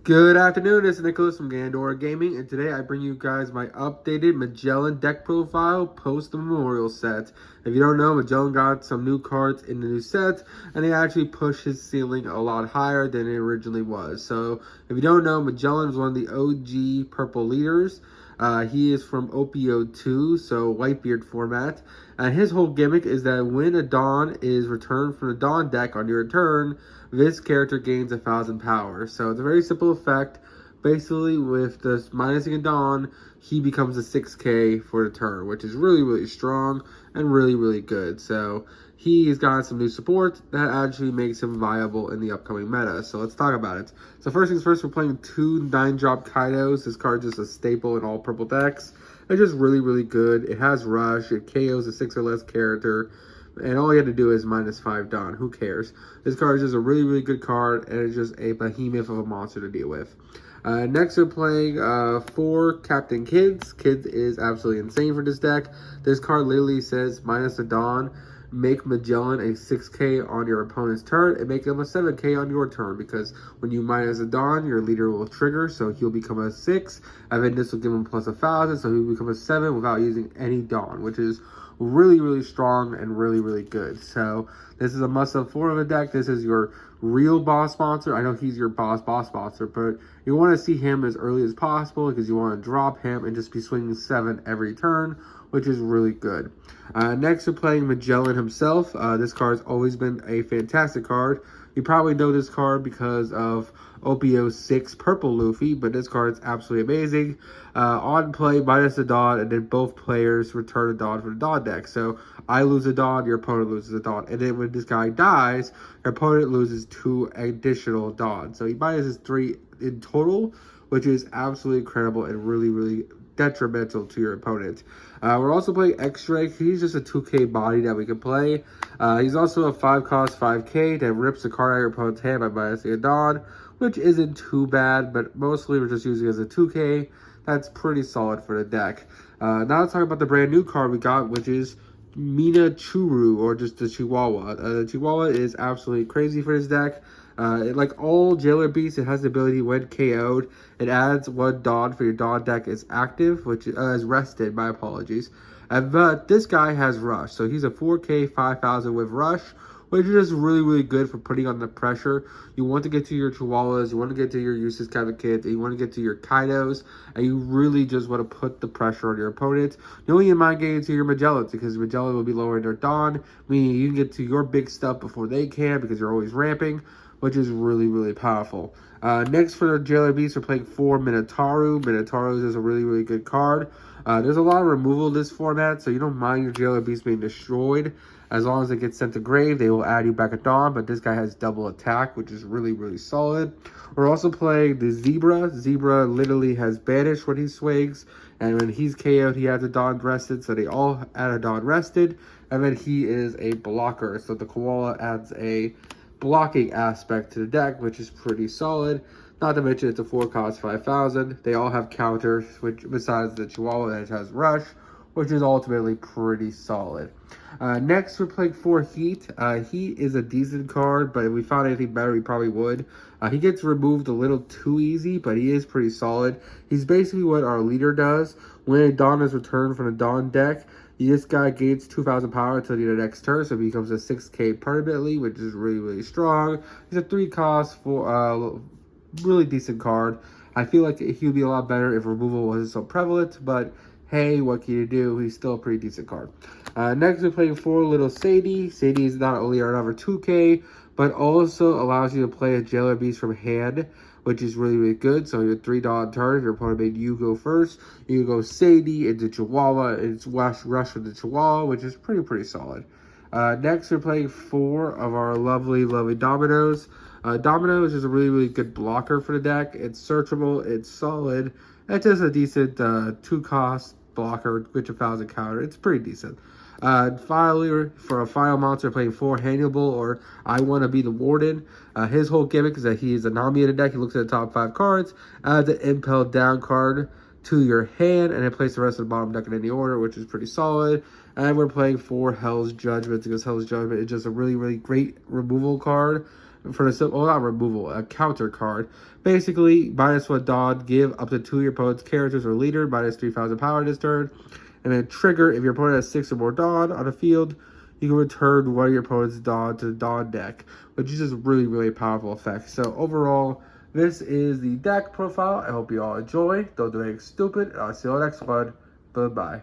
Good afternoon, this is Nicholas from Gandora Gaming, and today I bring you guys my updated Magellan deck profile post the Memorial set. If you don't know, Magellan got some new cards in the new set, and they actually pushed his ceiling a lot higher than it originally was. So, if you don't know, Magellan is one of the OG purple leaders. He is from OPO2, so Whitebeard format, and his whole gimmick is that when a Dawn is returned from the Dawn deck on your return, this character gains 1,000 power. So it's a very simple effect. Basically, with this minusing a Dawn, he becomes a 6k for the turn, which is really strong and really good. So he's got some new support that actually makes him viable in the upcoming meta. So let's talk about it. So first things first, we're playing 2 9-drop Kaidos. This card is just a staple in all purple decks. It's just really good. It has Rush. It KOs a 6 or less character. And all you have to do is -5 Dawn. Who cares? This card is just a really good card, and it's just a behemoth of a monster to deal with. Next, we're playing 4 Captain Kids. Kids is absolutely insane for this deck. This card literally says minus a Dawn, make Magellan a 6k on your opponent's turn, and make him a 7k on your turn, because when you minus a Dawn, your leader will trigger, so he'll become a 6, and then this will give him plus 1,000, so he'll become a 7 without using any Dawn, which is really strong and really good. So this is a must-have for the deck. This is your real boss sponsor. I know he's your boss sponsor, but you want to see him as early as possible because you want to drop him and just be swinging 7 every turn, which is really good. Next, we're playing Magellan himself. This card's always been a fantastic card. You probably know this card because of OPO6 Purple Luffy, but this card is absolutely amazing. On play, minus a Dawn, and then both players return a Dawn from the Dawn deck. So I lose a Dawn, your opponent loses a Dawn. And then when this guy dies, your opponent loses 2 additional Dawns. So he minuses 3 in total, which is absolutely incredible and really detrimental to your opponent. We're also playing X-Ray. He's just a 2k body that we can play. He's also a 5-cost 5k that rips the card out of your opponent's hand by minusing a Dawn, which isn't too bad, but mostly we're just using it as a 2k. That's pretty solid for the deck. Now let's talk about the brand new card we got, which is Mina Churu, or just the Chihuahua. The Chihuahua is absolutely crazy for this deck. Like all Jailer Beasts, it has the ability when KO'd, it adds 1 Dawn for your Dawn deck is active, which is rested, my apologies. But this guy has Rush, so he's a 4k 5,000 with Rush, which is really good for putting on the pressure. You want to get to your Chihuahuas, you want to get to your Useless Cabin Kids, and you want to get to your Kaidos, and you really just want to put the pressure on your opponent. You don't even mind getting to your Magellans, because Magellan will be lowering their Dawn, meaning you can get to your big stuff before they can, because you're always ramping, which is really powerful. Next for the Jailer Beast, we're playing 4 Minotauro. Minotauro is a really good card. There's a lot of removal in this format, so you don't mind your Jailer Beast being destroyed. As long as it gets sent to grave, they will add you back a Dawn, but this guy has double attack, which is really solid. We're also playing the Zebra. Zebra literally has banished when he swings, and when he's KO'd, he has a Dawn rested, so they all add a Dawn rested, and then he is a blocker, so the Koala adds a blocking aspect to the deck, which is pretty solid. Not to mention it's a 4-cost 5,000. They all have counters, which besides the Chihuahua that has Rush, which is ultimately pretty solid. Next, we're playing 4 Heat. Heat is a decent card, but if we found anything better, we probably would. He gets removed a little too easy, but he is pretty solid. He's basically what our leader does. When a Dawn is returned from the Dawn deck, this guy gains 2,000 power until the next turn, so he becomes a 6k permanently, which is really strong. He's a 3-cost for really decent card. I feel like he would be a lot better if removal wasn't so prevalent, but hey, what can you do? He's still a pretty decent card. Next, we're playing 4 Little Sadie. Sadie is not only another 2k, but also allows you to play a Jailer Beast from hand, which is really good. So your 3 Dawn turn, if your opponent made you go first, you can go Sadie into Chihuahua, and it's Rush with the Chihuahua, which is pretty solid. Next, we're playing 4 of our lovely Dominoes. Dominoes is a really good blocker for the deck. It's searchable, it's solid. It's just a decent 2-cost blocker, which 1,000 counter. It's pretty decent. Finally, for a final monster, playing 4 Hannibal, or I Want to Be the Warden. His whole gimmick is that he is a Nami in the deck. He looks at the top 5 cards, adds an Impel Down card to your hand, and then place the rest of the bottom deck in any order, which is pretty solid. And we're playing 4 Hell's Judgment, because Hell's Judgment is just a really great removal card. for the well, not removal, a counter card. Basically, -1 dodge, give up to 2 of your opponent's characters or leader -3,000 power this turn, and then trigger if your opponent has 6 or more dodge on the field. You can return one of your opponent's dodge to the dodge deck, which is just really powerful effect. So overall, this is the deck profile. I hope you all enjoy. Don't do anything stupid. I'll see you all next one. Bye bye.